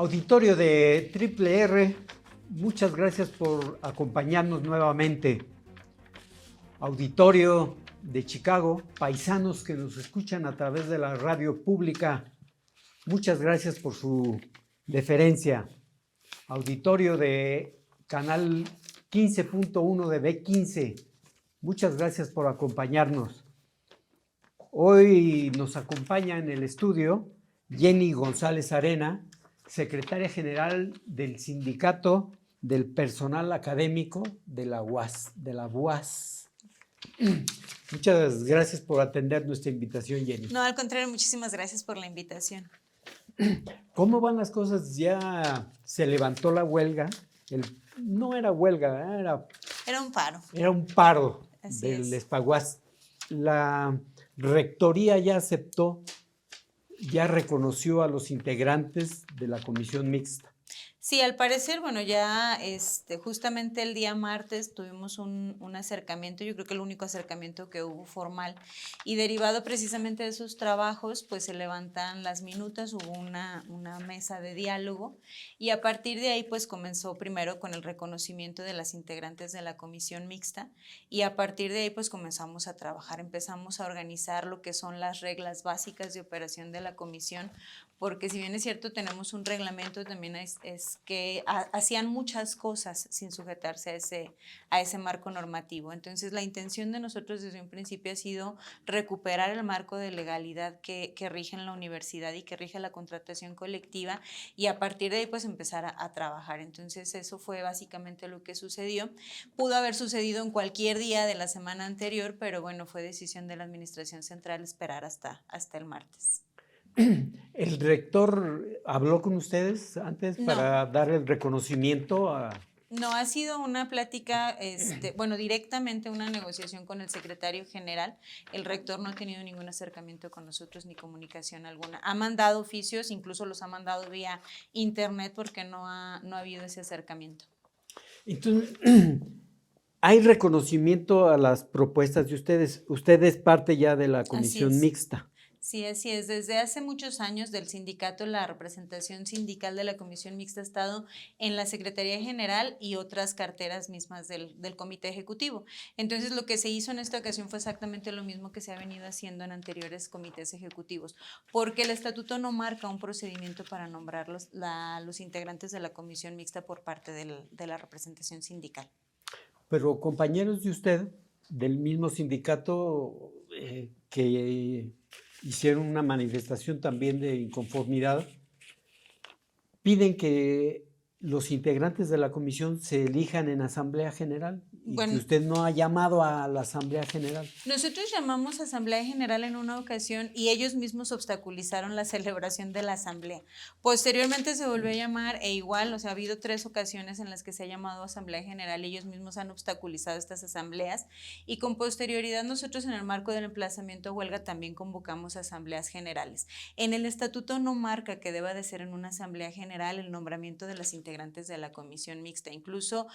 Auditorio de Triple R, muchas gracias por acompañarnos nuevamente. Auditorio de Chicago, paisanos que nos escuchan a través de la radio pública, muchas gracias por su deferencia. Auditorio de Canal 15.1 de B15, muchas gracias por acompañarnos. Hoy nos acompaña en el estudio Jenny González Arena, secretaria general del Sindicato del Personal Académico de la UAS. Muchas gracias por atender nuestra invitación, Jenny. No, al contrario, muchísimas gracias por la invitación. ¿Cómo van las cosas? Ya se levantó la huelga. No era huelga, Era un paro. Era un paro Así del es. Espaguas. La rectoría ya aceptó, ya reconoció a los integrantes de la comisión mixta. Sí, al parecer, bueno, ya justamente el día martes tuvimos un acercamiento, yo creo que el único acercamiento que hubo formal, y derivado precisamente de esos trabajos, pues se levantan las minutas, hubo una mesa de diálogo, y a partir de ahí pues comenzó primero con el reconocimiento de las integrantes de la comisión mixta, y a partir de ahí pues comenzamos a trabajar, empezamos a organizar lo que son las reglas básicas de operación de la comisión, porque si bien es cierto tenemos un reglamento, también es que hacían muchas cosas sin sujetarse a ese marco normativo. Entonces la intención de nosotros desde un principio ha sido recuperar el marco de legalidad que rige en la universidad y que rige la contratación colectiva, y a partir de ahí pues empezar a trabajar. Entonces eso fue básicamente lo que sucedió. Pudo haber sucedido en cualquier día de la semana anterior, pero bueno, fue decisión de la administración central esperar hasta el martes. ¿El rector habló con ustedes antes para dar el reconocimiento a...? No, ha sido una plática, bueno, directamente una negociación con el secretario general. El rector no ha tenido ningún acercamiento con nosotros ni comunicación alguna. Ha mandado oficios, incluso los ha mandado vía internet porque no ha habido ese acercamiento. Entonces, hay reconocimiento a las propuestas de ustedes. Usted es parte ya de la comisión mixta. Sí, así es. Desde hace muchos años del sindicato, la representación sindical de la comisión mixta ha estado en la Secretaría General y otras carteras mismas del comité ejecutivo. Entonces, lo que se hizo en esta ocasión fue exactamente lo mismo que se ha venido haciendo en anteriores comités ejecutivos, porque el estatuto no marca un procedimiento para nombrar los integrantes de la comisión mixta por parte de la representación sindical. Pero compañeros de usted, del mismo sindicato, que hicieron una manifestación también de inconformidad, piden que los integrantes de la comisión se elijan en Asamblea General y que usted no ha llamado a la Asamblea General. Nosotros llamamos a Asamblea General en una ocasión y ellos mismos obstaculizaron la celebración de la Asamblea. Posteriormente se volvió a llamar e igual, o sea, ha habido 3 ocasiones en las que se ha llamado a Asamblea General y ellos mismos han obstaculizado estas asambleas, y con posterioridad nosotros en el marco del emplazamiento a huelga también convocamos a asambleas generales. En el estatuto no marca que deba de ser en una Asamblea General el nombramiento de las integrantes de la comisión mixta. Incluso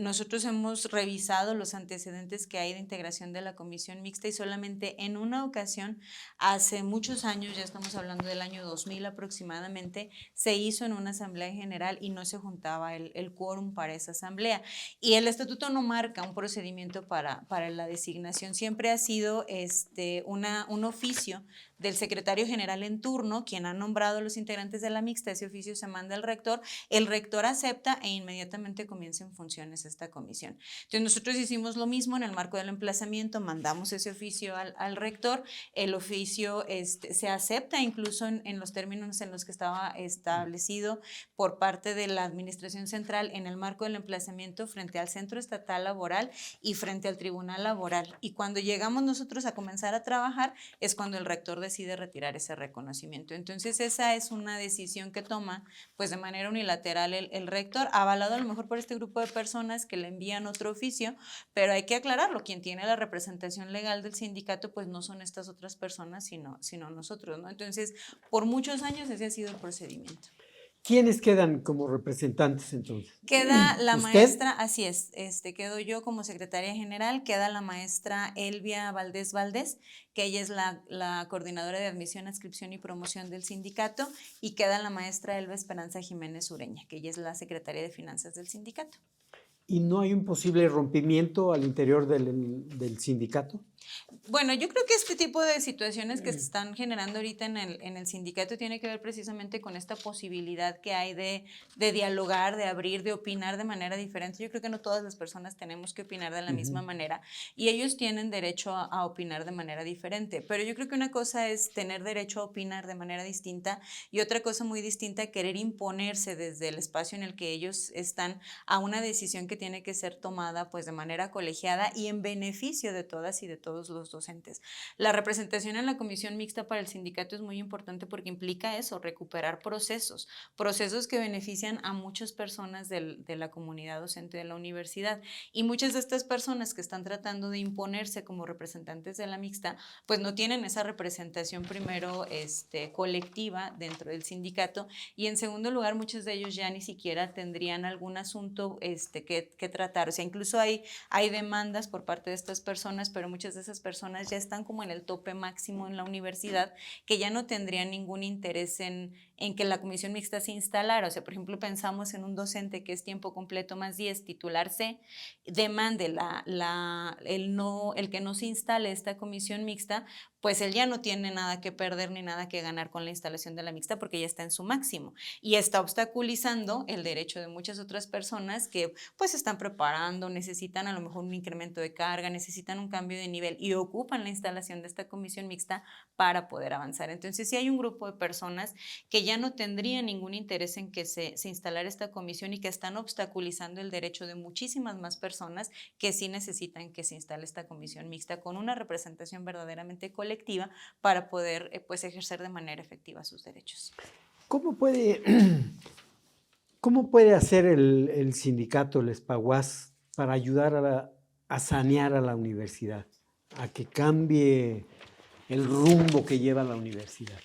nosotros hemos revisado los antecedentes que hay de integración de la comisión mixta y solamente en una ocasión, hace muchos años, ya estamos hablando del año 2000 aproximadamente, se hizo en una asamblea general y no se juntaba el quórum para esa asamblea. Y el estatuto no marca un procedimiento para la designación, siempre ha sido un oficio del secretario general en turno, quien ha nombrado a los integrantes de la mixta. Ese oficio se manda al rector, el rector acepta e inmediatamente comienza en funciones esta comisión. Entonces nosotros hicimos lo mismo en el marco del emplazamiento, mandamos ese oficio al rector, el oficio se acepta incluso en los términos en los que estaba establecido por parte de la administración central en el marco del emplazamiento frente al Centro Estatal Laboral y frente al Tribunal Laboral. Y cuando llegamos nosotros a comenzar a trabajar es cuando el rector decide retirar ese reconocimiento. Entonces esa es una decisión que toma pues de manera unilateral el rector, avalado a lo mejor por este grupo de personas que le envían otro oficio, pero hay que aclararlo, quien tiene la representación legal del sindicato pues no son estas otras personas sino nosotros, ¿no? Entonces por muchos años ese ha sido el procedimiento. ¿Quiénes quedan como representantes entonces? Queda la ¿Usted? maestra, así es, quedo yo como secretaria general, queda la maestra Elvia Valdés Valdés, que ella es la coordinadora de admisión, adscripción y promoción del sindicato, y queda la maestra Elba Esperanza Jiménez Ureña, que ella es la secretaria de finanzas del sindicato. ¿Y no hay un posible rompimiento al interior del sindicato? Bueno, yo creo que este tipo de situaciones que se están generando ahorita en el sindicato tiene que ver precisamente con esta posibilidad que hay de dialogar, de abrir, de opinar de manera diferente. Yo creo que no todas las personas tenemos que opinar de la misma manera y ellos tienen derecho a opinar de manera diferente. Pero yo creo que una cosa es tener derecho a opinar de manera distinta y otra cosa muy distinta, querer imponerse desde el espacio en el que ellos están a una decisión que tiene que ser tomada pues de manera colegiada y en beneficio de todas y de todos los docentes. La representación en la comisión mixta para el sindicato es muy importante porque implica eso, recuperar procesos que benefician a muchas personas de la comunidad docente de la universidad. Y muchas de estas personas que están tratando de imponerse como representantes de la mixta, pues no tienen esa representación primero colectiva dentro del sindicato y en segundo lugar muchos de ellos ya ni siquiera tendrían algún asunto que tratar. O sea, incluso hay demandas por parte de estas personas, pero muchas de esas personas ya están como en el tope máximo en la universidad, que ya no tendrían ningún interés en que la comisión mixta se instalara. O sea, por ejemplo, pensamos en un docente que es tiempo completo más 10, titular C, demande el que no se instale esta comisión mixta, pues él ya no tiene nada que perder ni nada que ganar con la instalación de la mixta porque ya está en su máximo y está obstaculizando el derecho de muchas otras personas que pues están preparando, necesitan a lo mejor un incremento de carga, necesitan un cambio de nivel y ocupan la instalación de esta comisión mixta para poder avanzar. Entonces, sí hay un grupo de personas que ya no tendrían ningún interés en que se instalara esta comisión y que están obstaculizando el derecho de muchísimas más personas que sí necesitan que se instale esta comisión mixta con una representación verdaderamente colectiva para poder pues ejercer de manera efectiva sus derechos. ¿Cómo puede hacer el sindicato, el ESPAUAS, para ayudar a sanear a la universidad, a que cambie el rumbo que lleva la universidad?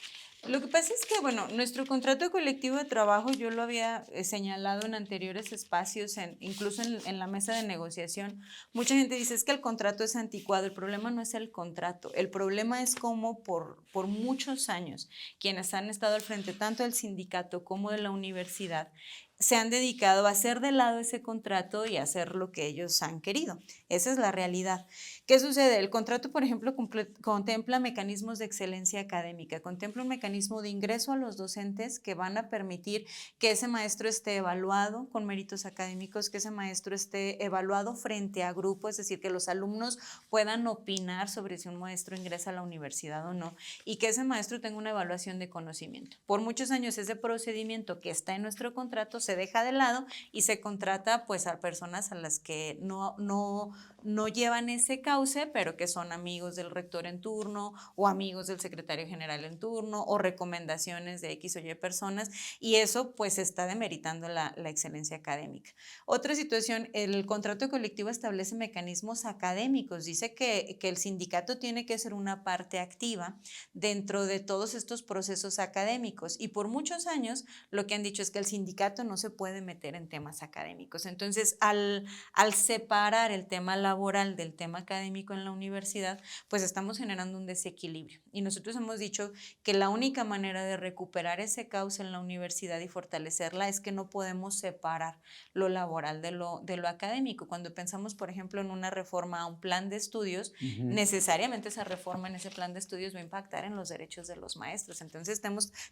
Lo que pasa es que, bueno, nuestro contrato colectivo de trabajo yo lo había señalado en anteriores espacios, incluso en la mesa de negociación. Mucha gente dice es que el contrato es anticuado. El problema no es el contrato, el problema es cómo por muchos años quienes han estado al frente tanto del sindicato como de la universidad se han dedicado a hacer de lado ese contrato y a hacer lo que ellos han querido. Esa es la realidad. ¿Qué sucede? El contrato, por ejemplo, contempla mecanismos de excelencia académica, contempla un mecanismo de ingreso a los docentes que van a permitir que ese maestro esté evaluado con méritos académicos, que ese maestro esté evaluado frente a grupo, es decir, que los alumnos puedan opinar sobre si un maestro ingresa a la universidad o no, y que ese maestro tenga una evaluación de conocimiento. Por muchos años ese procedimiento que está en nuestro contrato se deja de lado y se contrata pues a personas a las que no llevan ese cauce, pero que son amigos del rector en turno o amigos del secretario general en turno o recomendaciones de X o Y personas y eso pues está demeritando la excelencia académica. Otra situación, el contrato colectivo establece mecanismos académicos, dice que el sindicato tiene que ser una parte activa dentro de todos estos procesos académicos y por muchos años lo que han dicho es que el sindicato no se puede meter en temas académicos. Entonces, al separar el tema laboral del tema académico en la universidad, pues estamos generando un desequilibrio. Y nosotros hemos dicho que la única manera de recuperar ese cauce en la universidad y fortalecerla es que no podemos separar lo laboral de lo académico. Cuando pensamos, por ejemplo, en una reforma a un plan de estudios, necesariamente esa reforma en ese plan de estudios va a impactar en los derechos de los maestros. Entonces,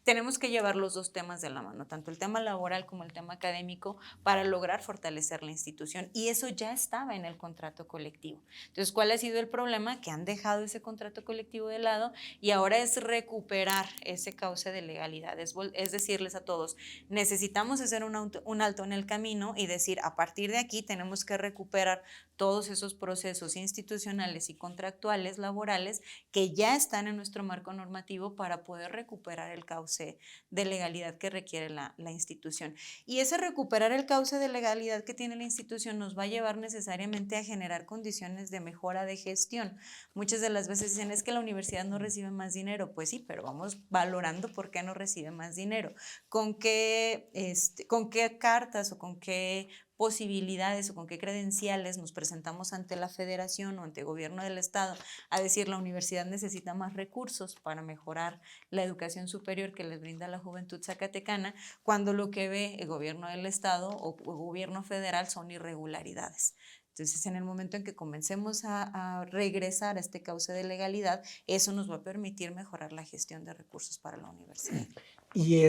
tenemos que llevar los dos temas de la mano, tanto el tema laboral como el tema académico, para lograr fortalecer la institución. Y eso ya estaba en el contrato colectivo. Entonces, ¿cuál ha sido el problema? Que han dejado ese contrato colectivo de lado y ahora es recuperar ese cauce de legalidad. Es decirles a todos, necesitamos hacer un alto en el camino y decir, a partir de aquí tenemos que recuperar todos esos procesos institucionales y contractuales laborales que ya están en nuestro marco normativo para poder recuperar el cauce de legalidad que requiere la institución. Y ese recuperar el cauce de legalidad que tiene la institución nos va a llevar necesariamente a generar generar condiciones de mejora de gestión. Muchas de las veces dicen, es que la universidad no recibe más dinero. Pues sí, pero vamos valorando por qué no recibe más dinero. ¿Con qué cartas o con qué posibilidades o con qué credenciales nos presentamos ante la federación o ante el gobierno del estado a decir la universidad necesita más recursos para mejorar la educación superior que les brinda la juventud zacatecana, cuando lo que ve el gobierno del estado o gobierno federal son irregularidades? Entonces, en el momento en que comencemos a regresar a este cauce de legalidad, eso nos va a permitir mejorar la gestión de recursos para la universidad. Y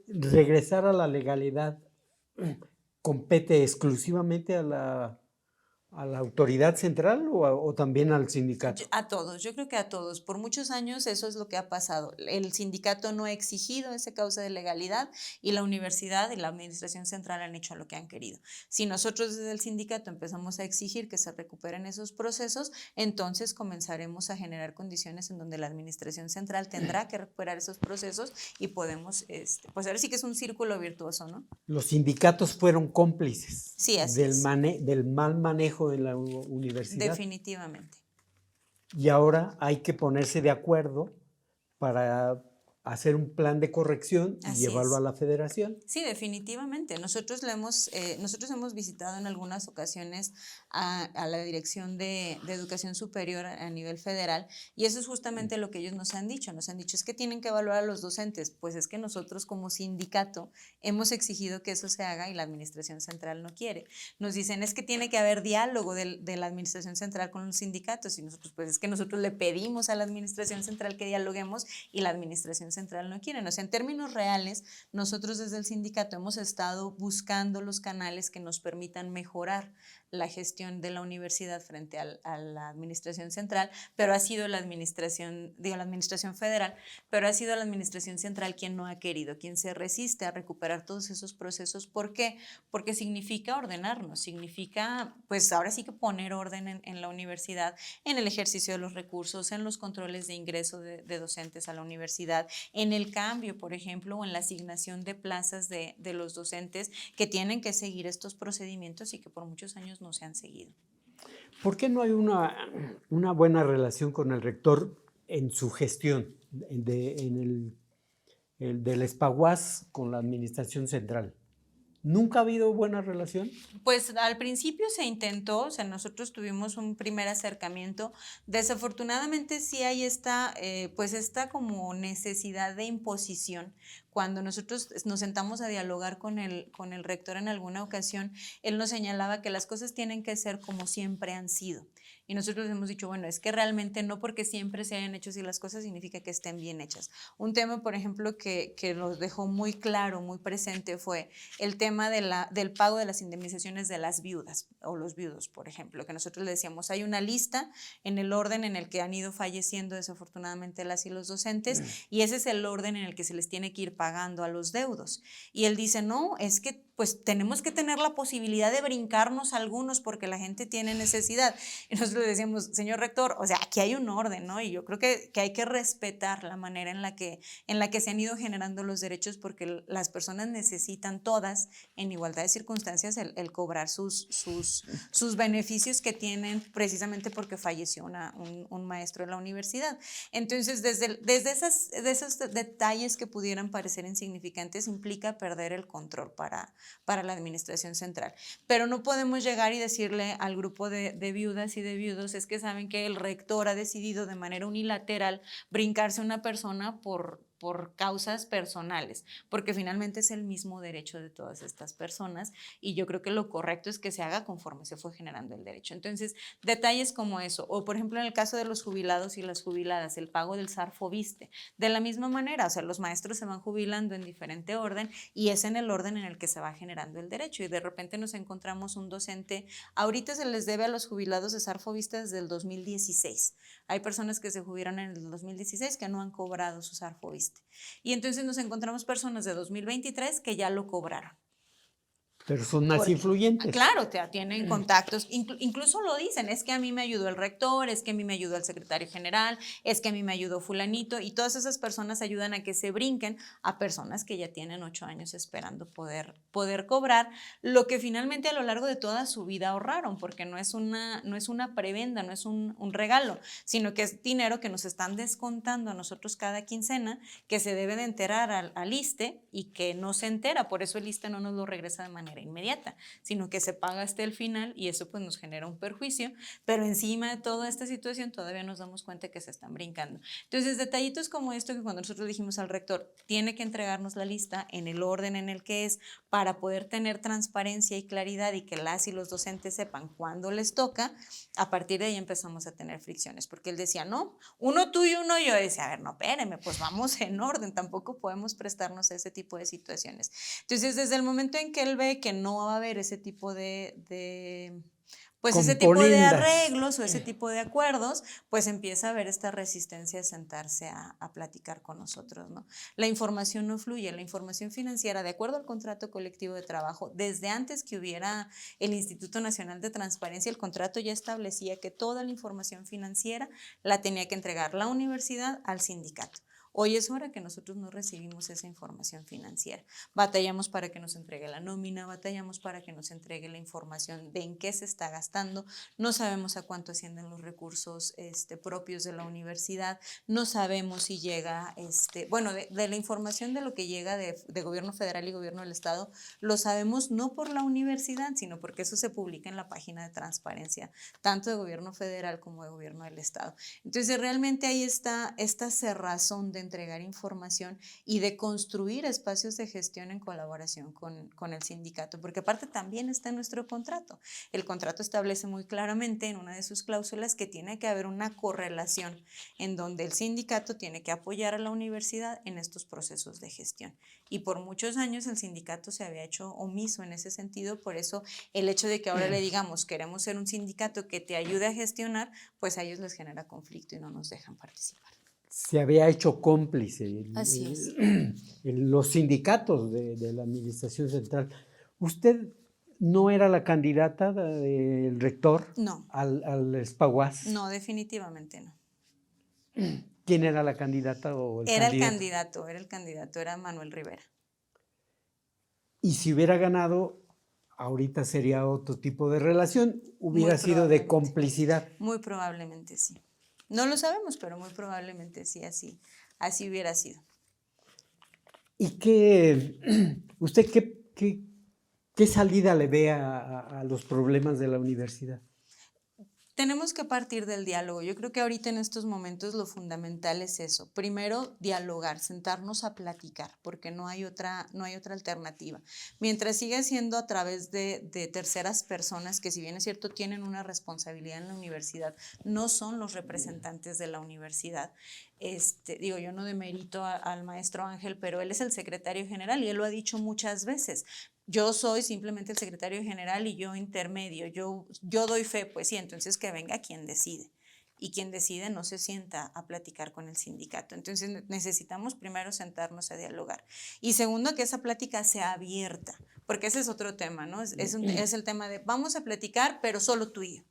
regresar a la legalidad compete exclusivamente a la autoridad central o también al sindicato. A todos, yo creo que a todos. Por muchos años eso es lo que ha pasado. El sindicato no ha exigido ese cauce de legalidad y la universidad y la administración central han hecho lo que han querido. Si nosotros desde el sindicato empezamos a exigir que se recuperen esos procesos, entonces comenzaremos a generar condiciones en donde la administración central tendrá que recuperar esos procesos y podemos, pues ahora sí que es un círculo virtuoso, ¿no? Los sindicatos fueron cómplices Sí, así es. del mal manejo de la universidad. Definitivamente. Y ahora hay que ponerse de acuerdo para hacer un plan de corrección y Así llevarlo es. a la federación. Sí, definitivamente. Nosotros hemos visitado en algunas ocasiones a la Dirección de Educación Superior a nivel federal y eso es justamente lo que ellos nos han dicho. Nos han dicho, es que tienen que evaluar a los docentes. Pues es que nosotros como sindicato hemos exigido que eso se haga y la administración central no quiere. Nos dicen, es que tiene que haber diálogo de la administración central con los sindicatos y nosotros, pues es que nosotros le pedimos a la administración central que dialoguemos y la administración central no quiere. O sea, en términos reales, nosotros desde el sindicato hemos estado buscando los canales que nos permitan mejorar la gestión de la universidad frente a la administración central, pero ha sido la administración federal, pero ha sido la administración central quien no ha querido, quien se resiste a recuperar todos esos procesos. ¿Por qué? Porque significa ordenarnos, significa, pues ahora sí que poner orden en la universidad, en el ejercicio de los recursos, en los controles de ingreso de docentes a la universidad, en el cambio, por ejemplo, o en la asignación de plazas de los docentes que tienen que seguir estos procedimientos y que por muchos años no se han seguido. ¿Por qué no hay una buena relación con el rector en su gestión del Espaguas con la administración central? ¿Nunca ha habido buena relación? Pues al principio se intentó, o sea, nosotros tuvimos un primer acercamiento. Desafortunadamente sí hay esta como necesidad de imposición. Cuando nosotros nos sentamos a dialogar con el rector en alguna ocasión, él nos señalaba que las cosas tienen que ser como siempre han sido. Y nosotros hemos dicho, bueno, es que realmente no porque siempre se hayan hecho así las cosas significa que estén bien hechas. Un tema, por ejemplo, que nos dejó muy claro, muy presente fue el tema del pago de las indemnizaciones de las viudas o los viudos, por ejemplo, que nosotros le decíamos, hay una lista en el orden en el que han ido falleciendo desafortunadamente las y los docentes y ese es el orden en el que se les tiene que ir pagando a los deudos. Y él dice, no, es que pues tenemos que tener la posibilidad de brincarnos algunos porque la gente tiene necesidad. Y nosotros le decíamos, señor rector, o sea, aquí hay un orden, ¿no? Y yo creo que hay que respetar la manera en la que se han ido generando los derechos porque las personas necesitan todas, en igualdad de circunstancias, el cobrar sus beneficios que tienen precisamente porque falleció un maestro en la universidad. Entonces, desde esos detalles que pudieran parecer insignificantes, implica perder el control para la administración central. Pero no podemos llegar y decirle al grupo de viudas y de viudos, es que saben que el rector ha decidido de manera unilateral brincarse a una persona por causas personales, porque finalmente es el mismo derecho de todas estas personas y yo creo que lo correcto es que se haga conforme se fue generando el derecho. Entonces, detalles como eso, o por ejemplo en el caso de los jubilados y las jubiladas, el pago del SAR-FOBISSSTE, de la misma manera, o sea, los maestros se van jubilando en diferente orden y es en el orden en el que se va generando el derecho y de repente nos encontramos un docente, ahorita se les debe a los jubilados de SAR-FOBISSSTE desde el 2016, hay personas que se jubilaron en el 2016 que no han cobrado su SAR-FOBISSSTE. Y entonces nos encontramos personas de 2023 que ya lo cobraron. Personas Porque, influyentes. claro, tienen contactos, incluso lo dicen, es que a mí me ayudó el rector, es que a mí me ayudó el secretario general, es que a mí me ayudó fulanito, y todas esas personas ayudan a que se brinquen a personas que ya tienen 8 años esperando poder cobrar lo que finalmente a lo largo de toda su vida ahorraron, porque no es una prebenda, no es un regalo, sino que es dinero que nos están descontando a nosotros cada quincena, que se debe de enterar al ISSSTE y que no se entera, por eso el ISSSTE no nos lo regresa de manera inmediata, sino que se paga hasta el final y eso pues nos genera un perjuicio, pero encima de toda esta situación todavía nos damos cuenta que se están brincando. Entonces, detallitos como esto que cuando nosotros dijimos al rector, tiene que entregarnos la lista en el orden en el que es para poder tener transparencia y claridad y que las y los docentes sepan cuándo les toca, a partir de ahí empezamos a tener fricciones, porque él decía, no, uno tú y uno yo, decía, a ver, no, espérenme, pues vamos en orden, tampoco podemos prestarnos a ese tipo de situaciones. Entonces, desde el momento en que él ve que no va a haber ese tipo pues ese tipo de arreglos o ese tipo de acuerdos, pues empieza a haber esta resistencia a sentarse a platicar con nosotros, ¿no? La información no fluye, la información financiera, de acuerdo al contrato colectivo de trabajo, desde antes que hubiera el Instituto Nacional de Transparencia, el contrato ya establecía que toda la información financiera la tenía que entregar la universidad al sindicato. Hoy es hora que nosotros no recibimos esa información financiera. Batallamos para que nos entregue la nómina, batallamos para que nos entregue la información de en qué se está gastando, no sabemos a cuánto ascienden los recursos propios de la universidad, no sabemos si llega, bueno, de la información de lo que llega de gobierno federal y gobierno del estado, lo sabemos no por la universidad, sino porque eso se publica en la página de transparencia, tanto de gobierno federal como de gobierno del estado. Entonces, realmente ahí está esta cerrazón de entregar información y de construir espacios de gestión en colaboración con el sindicato, porque aparte también está en nuestro contrato. El contrato establece muy claramente en una de sus cláusulas que tiene que haber una correlación en donde el sindicato tiene que apoyar a la universidad en estos procesos de gestión. Y por muchos años el sindicato se había hecho omiso en ese sentido, por eso el hecho de que ahora le digamos queremos ser un sindicato que te ayude a gestionar, pues a ellos les genera conflicto y no nos dejan participar. Se había hecho cómplice Así es. los sindicatos de la administración central. ¿Usted no era la candidata del rector No. al Spaguas? No, definitivamente no. ¿Quién era la candidata o el Era candidato? el candidato, era Manuel Rivera. Y si hubiera ganado, ahorita sería otro tipo de relación, hubiera sido de complicidad. Muy probablemente sí. No lo sabemos, pero muy probablemente sí, así hubiera sido. ¿Y usted qué salida le ve a los problemas de la universidad? Tenemos que partir del diálogo. Yo creo que ahorita en estos momentos lo fundamental es eso. Primero, dialogar, sentarnos a platicar, porque no hay otra alternativa. Mientras siga siendo a través de terceras personas, que si bien es cierto tienen una responsabilidad en la universidad, no son los representantes de la universidad. Digo, yo no demerito al maestro Ángel, pero él es el secretario general y él lo ha dicho muchas veces. Yo soy simplemente el secretario general y yo intermedio, yo doy fe, pues sí, entonces que venga quien decide. Y quien decide no se sienta a platicar con el sindicato. Entonces necesitamos primero sentarnos a dialogar. Y segundo, que esa plática sea abierta, porque ese es otro tema, ¿no? Es el tema de vamos a platicar, pero solo tú y yo.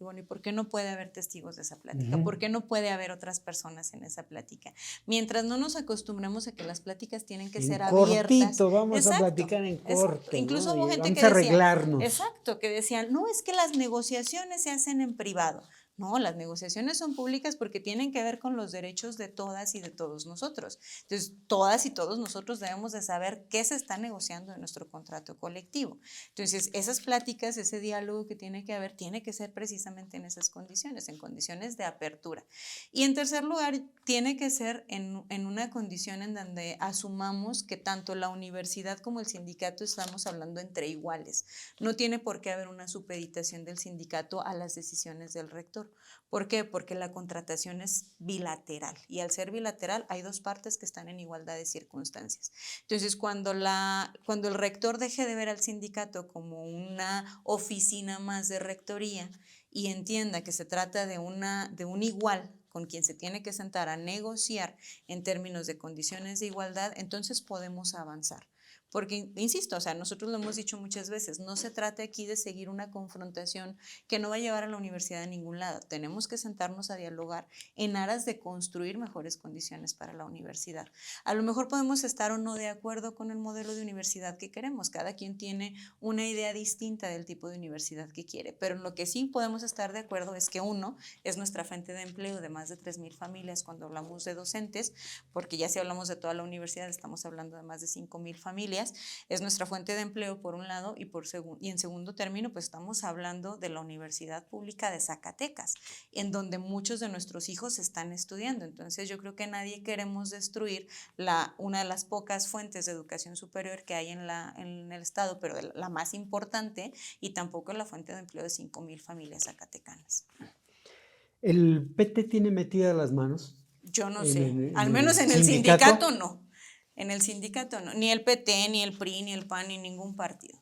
Y bueno, ¿y por qué no puede haber testigos de esa plática? ¿Por qué no puede haber otras personas en esa plática? Mientras no nos acostumbremos a que las pláticas tienen que ser abiertas. Cortito, vamos a platicar en corto. Incluso hubo gente que decía, arreglarnos. Exacto, que decían, no, es que las negociaciones se hacen en privado. No, las negociaciones son públicas porque tienen que ver con los derechos de todas y de todos nosotros. Entonces, todas y todos nosotros debemos de saber qué se está negociando en nuestro contrato colectivo. Entonces, esas pláticas, ese diálogo que tiene que haber, tiene que ser precisamente en esas condiciones, en condiciones de apertura. Y en tercer lugar, tiene que ser en una condición en donde asumamos que tanto la universidad como el sindicato estamos hablando entre iguales. No tiene por qué haber una supeditación del sindicato a las decisiones del rector. ¿Por qué? Porque la contratación es bilateral y al ser bilateral hay dos partes que están en igualdad de circunstancias. Entonces, cuando el rector deje de ver al sindicato como una oficina más de rectoría y entienda que se trata de un igual con quien se tiene que sentar a negociar en términos de condiciones de igualdad, entonces podemos avanzar. porque, insisto, o sea, nosotros lo hemos dicho muchas veces, no se trata aquí de seguir una confrontación que no va a llevar a la universidad a ningún lado. Tenemos que sentarnos a dialogar en aras de construir mejores condiciones para la universidad. A lo mejor podemos estar o no de acuerdo con el modelo de universidad que queremos. Cada quien tiene una idea distinta del tipo de universidad que quiere, pero en lo que sí podemos estar de acuerdo es que uno es nuestra fuente de empleo de más de 3,000 familias cuando hablamos de docentes, porque ya si hablamos de toda la universidad estamos hablando de más de 5,000 familias, es nuestra fuente de empleo por un lado y en segundo término pues estamos hablando de la Universidad Pública de Zacatecas, en donde muchos de nuestros hijos están estudiando. Entonces yo creo que nadie queremos destruir una de las pocas fuentes de educación superior que hay en el estado, pero la más importante, y tampoco la fuente de empleo de 5,000 familias zacatecanas. ¿El PT tiene metidas las manos Yo no en sé, el, al en menos el en el sindicato? sindicato no. En el sindicato no, ni el PT, ni el PRI, ni el PAN, ni ningún partido.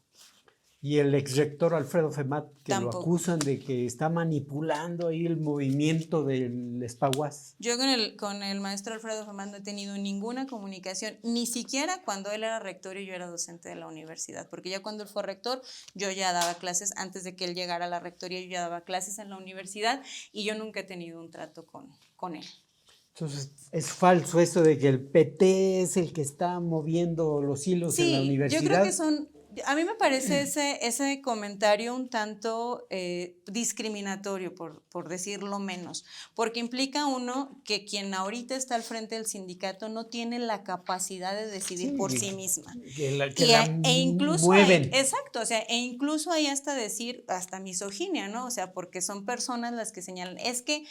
Y el exrector Alfredo Femat, que lo Tampoco. acusan de que está manipulando ahí el movimiento del Espaguas. Yo con el maestro Alfredo Femat no he tenido ninguna comunicación, ni siquiera cuando él era rector y yo era docente de la universidad, porque ya cuando él fue rector, yo ya daba clases, antes de que él llegara a la rectoría, yo ya daba clases en la universidad y yo nunca he tenido un trato con él. Entonces, es falso eso de que el PT es el que está moviendo los hilos en la Sí, yo creo que universidad. a mí me parece ese comentario un tanto discriminatorio, por decirlo menos, porque implica uno que quien ahorita está al frente del sindicato no tiene la capacidad de decidir por sí misma. Que la E incluso mueven. exacto, o sea, e incluso hay hasta decir, hasta misoginia, ¿no? O sea, porque son personas las que señalan, es que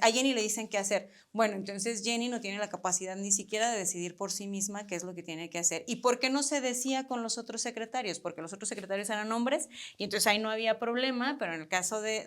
a Jenny le dicen qué hacer. Bueno, entonces Jenny no tiene la capacidad ni siquiera de decidir por sí misma qué es lo que tiene que hacer. ¿Y por qué no se decía con los otros secretarios? Porque los otros secretarios eran hombres y entonces ahí no había problema, pero en el caso de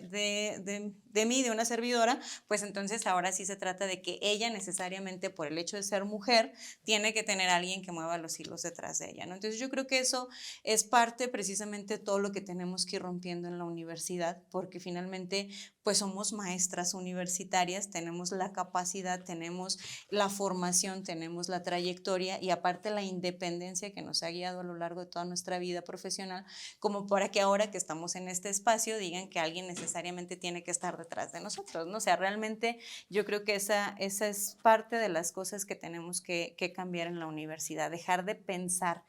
mí, de una servidora, pues entonces ahora sí se trata de que ella necesariamente, por el hecho de ser mujer, tiene que tener a alguien que mueva los hilos detrás de ella, ¿no? Entonces yo creo que eso es parte precisamente de todo lo que tenemos que ir rompiendo en la universidad, porque finalmente pues somos maestras universitarias, tenemos la capacidad, tenemos la formación, tenemos la trayectoria y aparte la independencia que nos ha guiado a lo largo de toda nuestra vida profesional, como para que ahora que estamos en este espacio digan que alguien necesariamente tiene que estar detrás de nosotros, ¿no? O sea, realmente yo creo que esa es parte de las cosas que tenemos que cambiar en la universidad, dejar de pensar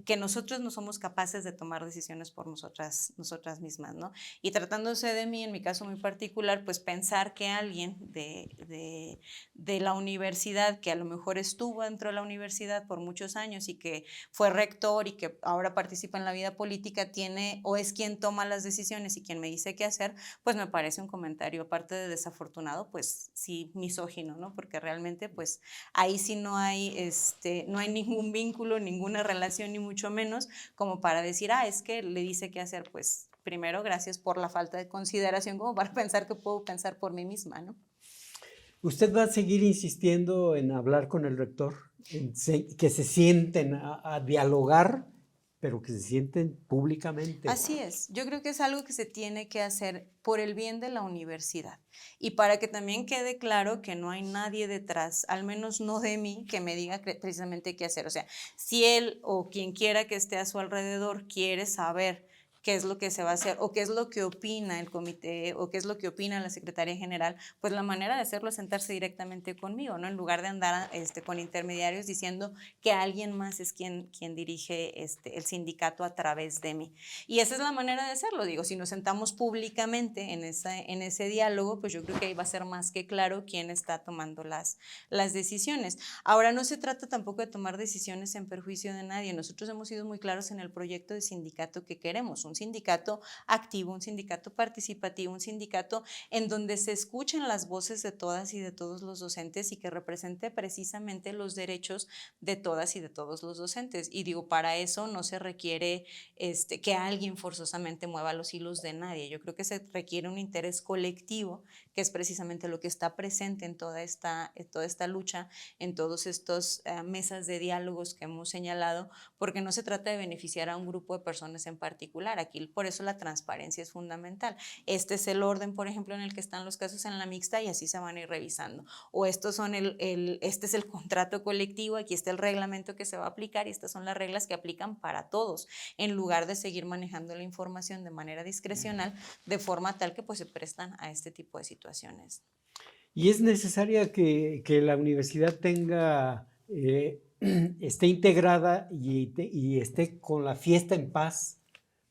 que nosotros no somos capaces de tomar decisiones por nosotras mismas, ¿no? Y tratándose de mí, en mi caso muy particular, pues pensar que alguien de la universidad, que a lo mejor estuvo dentro de la universidad por muchos años y que fue rector y que ahora participa en la vida política, tiene o es quien toma las decisiones y quien me dice qué hacer, pues me parece un comentario, aparte de desafortunado, pues sí misógino, ¿no? Porque realmente, pues ahí sí no hay ningún vínculo, ninguna relación, ni mucho menos, como para decir, es que le dice qué hacer. Pues primero, gracias por la falta de consideración, como para pensar que puedo pensar por mí misma, ¿no? ¿Usted va a seguir insistiendo en hablar con el rector? Que se sienten a dialogar, pero que se sienten públicamente. Así es, yo creo que es algo que se tiene que hacer por el bien de la universidad y para que también quede claro que no hay nadie detrás, al menos no de mí, que me diga precisamente qué hacer. O sea, si él o quien quiera que esté a su alrededor quiere saber qué es lo que se va a hacer o qué es lo que opina el comité o qué es lo que opina la Secretaría General, pues la manera de hacerlo es sentarse directamente conmigo, ¿no? En lugar de andar con intermediarios diciendo que alguien más es quien dirige el sindicato a través de mí. Y esa es la manera de hacerlo, digo, si nos sentamos públicamente en ese diálogo, pues yo creo que ahí va a ser más que claro quién está tomando las decisiones. Ahora, no se trata tampoco de tomar decisiones en perjuicio de nadie. Nosotros hemos sido muy claros en el proyecto de sindicato que queremos, un sindicato activo, un sindicato participativo, un sindicato en donde se escuchen las voces de todas y de todos los docentes y que represente precisamente los derechos de todas y de todos los docentes. Y digo, para eso no se requiere que alguien forzosamente mueva los hilos de nadie. Yo creo que se requiere un interés colectivo, que es precisamente lo que está presente en toda esta lucha, en todos estos mesas de diálogos que hemos señalado, porque no se trata de beneficiar a un grupo de personas en particular. Aquí por eso la transparencia es fundamental. Este es el orden, por ejemplo, en el que están los casos en la mixta y así se van a ir revisando. O estos son este es el contrato colectivo, aquí está el reglamento que se va a aplicar y estas son las reglas que aplican para todos, en lugar de seguir manejando la información de manera discrecional, de forma tal que pues se prestan a este tipo de situaciones. Y es necesaria que la universidad tenga, esté integrada y esté con la fiesta en paz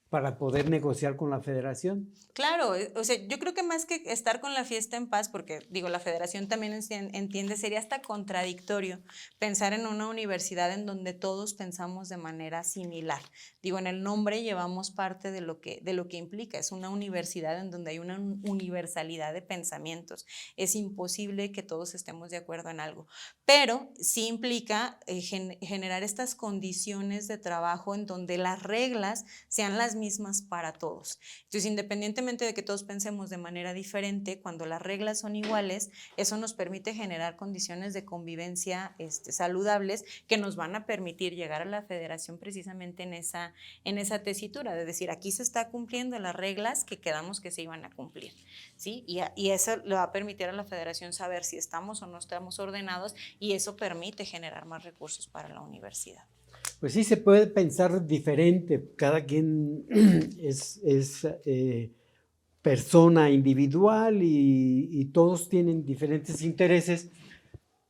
para poder negociar con la federación. Claro, o sea, yo creo que más que estar con la fiesta en paz, porque digo, la federación también entiende, sería hasta contradictorio pensar en una universidad en donde todos pensamos de manera similar. Digo, en el nombre llevamos parte de lo que implica, es una universidad en donde hay una universalidad de pensamientos. Es imposible que todos estemos de acuerdo en algo, pero sí implica generar estas condiciones de trabajo en donde las reglas sean las mismas para todos. Entonces, independientemente de que todos pensemos de manera diferente, cuando las reglas son iguales, eso nos permite generar condiciones de convivencia saludables que nos van a permitir llegar a la federación precisamente en esa tesitura, de decir, aquí se está cumpliendo las reglas que quedamos que se iban a cumplir, ¿sí? Y eso le va a permitir a la federación saber si estamos o no estamos ordenados y eso permite generar más recursos para la universidad. Pues sí, se puede pensar diferente, cada quien es persona individual y todos tienen diferentes intereses,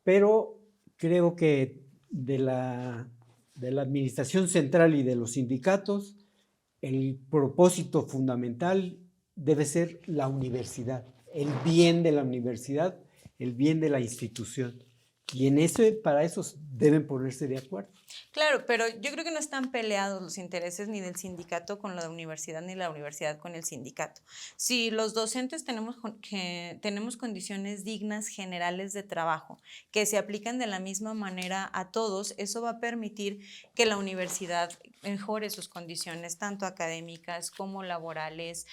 pero creo que de la administración central y de los sindicatos, el propósito fundamental debe ser la universidad, el bien de la universidad, el bien de la institución. Y para eso deben ponerse de acuerdo. Claro, pero yo creo que no están peleados los intereses ni del sindicato con la universidad ni la universidad con el sindicato. Si los docentes tenemos condiciones dignas generales de trabajo que se aplican de la misma manera a todos, eso va a permitir que la universidad mejore sus condiciones, tanto académicas como laborales,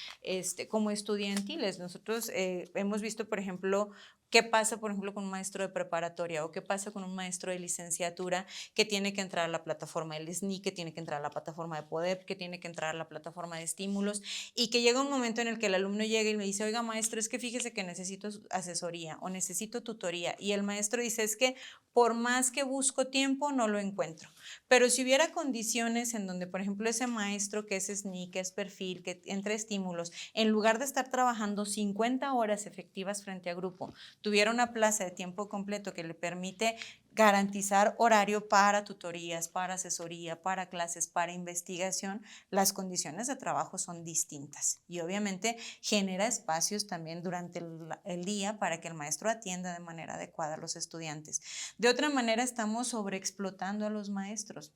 como estudiantiles. Nosotros hemos visto, por ejemplo, ¿qué pasa, por ejemplo, con un maestro de preparatoria o qué pasa con un maestro de licenciatura que tiene que entrar a la plataforma del SNI, que tiene que entrar a la plataforma de PODEP, que tiene que entrar a la plataforma de estímulos y que llega un momento en el que el alumno llega y me dice, oiga maestro, es que fíjese que necesito asesoría o necesito tutoría y el maestro dice, es que por más que busco tiempo no lo encuentro? Pero si hubiera condiciones en donde, por ejemplo, ese maestro que es SNI, que es perfil, que entre estímulos, en lugar de estar trabajando 50 horas efectivas frente a grupo, tuviera una plaza de tiempo completo que le permite garantizar horario para tutorías, para asesoría, para clases, para investigación, las condiciones de trabajo son distintas y obviamente genera espacios también durante el día para que el maestro atienda de manera adecuada a los estudiantes. De otra manera, estamos sobreexplotando a los maestros.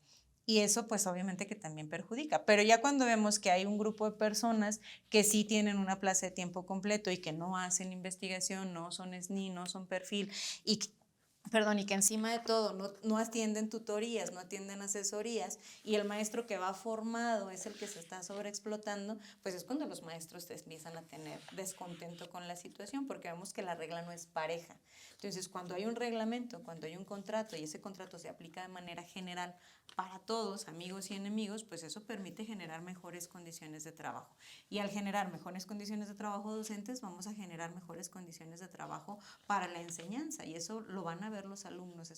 Y eso pues obviamente que también perjudica, pero ya cuando vemos que hay un grupo de personas que sí tienen una plaza de tiempo completo y que no hacen investigación, no son SNI, no son perfil y que encima de todo no atienden tutorías, no atienden asesorías y el maestro que va formado es el que se está sobreexplotando, pues es cuando los maestros empiezan a tener descontento con la situación porque vemos que la regla no es pareja. Entonces, cuando hay un reglamento, cuando hay un contrato y ese contrato se aplica de manera general para todos, amigos y enemigos, pues eso permite generar mejores condiciones de trabajo. Y al generar mejores condiciones de trabajo docentes, vamos a generar mejores condiciones de trabajo para la enseñanza y eso lo van a ver los alumnos,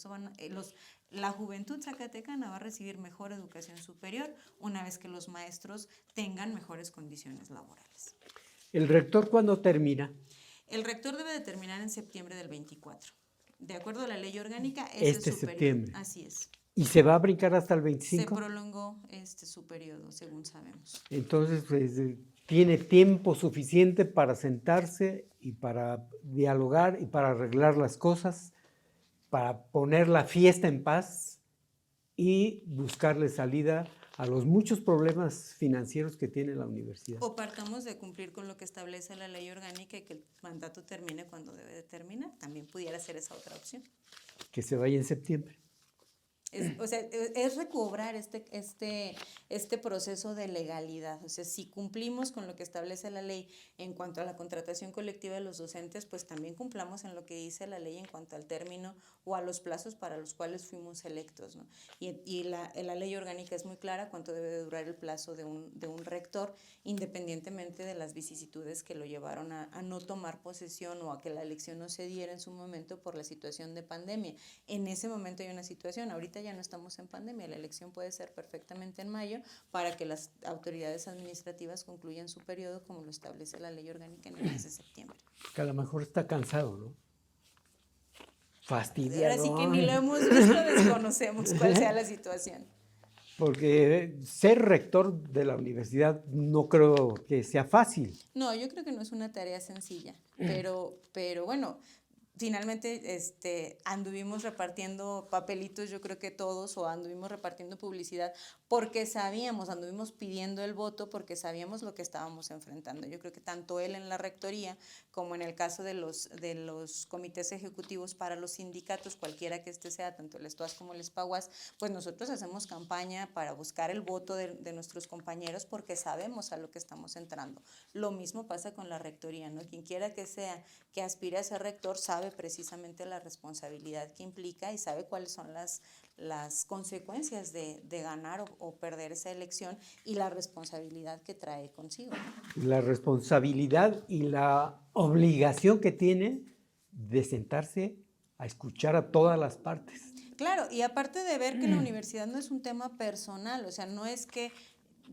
la juventud zacatecana va a recibir mejor educación superior una vez que los maestros tengan mejores condiciones laborales. ¿El rector cuándo termina? El rector debe de terminar en septiembre del 24. De acuerdo a la ley orgánica, es el superior. Septiembre. Así es. ¿Y se va a brincar hasta el 25? Se prolongó su periodo, según sabemos. Entonces, pues, tiene tiempo suficiente para sentarse y para dialogar y para arreglar las cosas, para poner la fiesta en paz y buscarle salida a los muchos problemas financieros que tiene la universidad. O partamos de cumplir con lo que establece la ley orgánica y que el mandato termine cuando debe de terminar. También pudiera ser esa otra opción. Que se vaya en septiembre. Es recobrar este proceso de legalidad. O sea, si cumplimos con lo que establece la ley en cuanto a la contratación colectiva de los docentes, pues también cumplamos en lo que dice la ley en cuanto al término o a los plazos para los cuales fuimos electos, ¿no? Y la ley orgánica es muy clara cuánto debe de durar el plazo de un rector, independientemente de las vicisitudes que lo llevaron a no tomar posesión o a que la elección no se diera en su momento por la situación de pandemia. En ese momento hay una situación, ahorita ya no estamos en pandemia, la elección puede ser perfectamente en mayo para que las autoridades administrativas concluyan su periodo como lo establece la ley orgánica en el mes de septiembre. Que a lo mejor está cansado, ¿no? Fastidiado. Ahora sí que ni lo hemos visto, desconocemos cuál sea la situación. Porque ser rector de la universidad no creo que sea fácil. No, yo creo que no es una tarea sencilla, pero bueno, finalmente anduvimos repartiendo papelitos, yo creo que todos, o anduvimos repartiendo publicidad porque sabíamos, anduvimos pidiendo el voto porque sabíamos lo que estábamos enfrentando. Yo creo que tanto él en la rectoría como en el caso de los comités ejecutivos para los sindicatos, cualquiera que sea, tanto el STUAS como el SPAUAS, pues nosotros hacemos campaña para buscar el voto de nuestros compañeros porque sabemos a lo que estamos entrando. Lo mismo pasa con la rectoría, ¿no? Quien quiera que sea que aspire a ser rector sabe precisamente la responsabilidad que implica y sabe cuáles son las consecuencias de ganar o perder esa elección y la responsabilidad que trae consigo. La responsabilidad y la obligación que tiene de sentarse a escuchar a todas las partes. Claro, y aparte de ver que la universidad no es un tema personal, o sea, no es que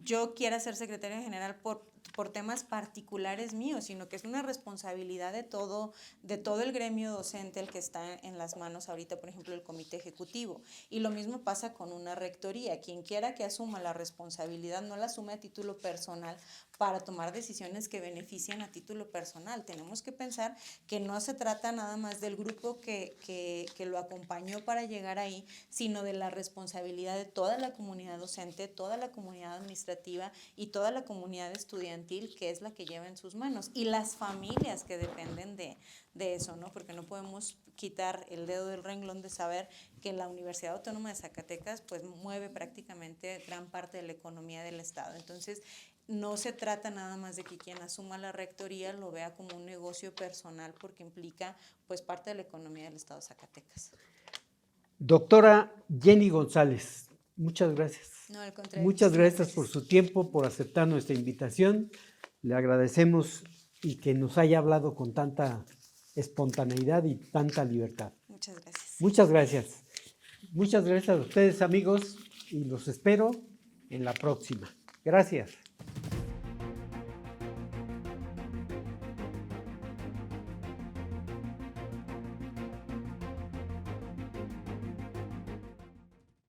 yo quiera ser secretaria general por temas particulares míos, sino que es una responsabilidad de todo el gremio docente el que está en las manos ahorita, por ejemplo, el comité ejecutivo. Y lo mismo pasa con una rectoría. Quien quiera que asuma la responsabilidad no la asume a título personal para tomar decisiones que beneficien a título personal. Tenemos que pensar que no se trata nada más del grupo que lo acompañó para llegar ahí, sino de la responsabilidad de toda la comunidad docente, toda la comunidad administrativa y toda la comunidad estudiantil, que es la que lleva en sus manos, y las familias que dependen de eso, ¿no? Porque no podemos quitar el dedo del renglón de saber que la Universidad Autónoma de Zacatecas pues mueve prácticamente gran parte de la economía del estado. Entonces, no se trata nada más de que quien asuma la rectoría lo vea como un negocio personal, porque implica pues parte de la economía del estado de Zacatecas. Doctora Jenny González, muchas gracias. No, al contrario. Muchas gracias por su tiempo, por aceptar nuestra invitación. Le agradecemos y que nos haya hablado con tanta espontaneidad y tanta libertad. Muchas gracias. Muchas gracias. Muchas gracias a ustedes, amigos, y los espero en la próxima. Gracias.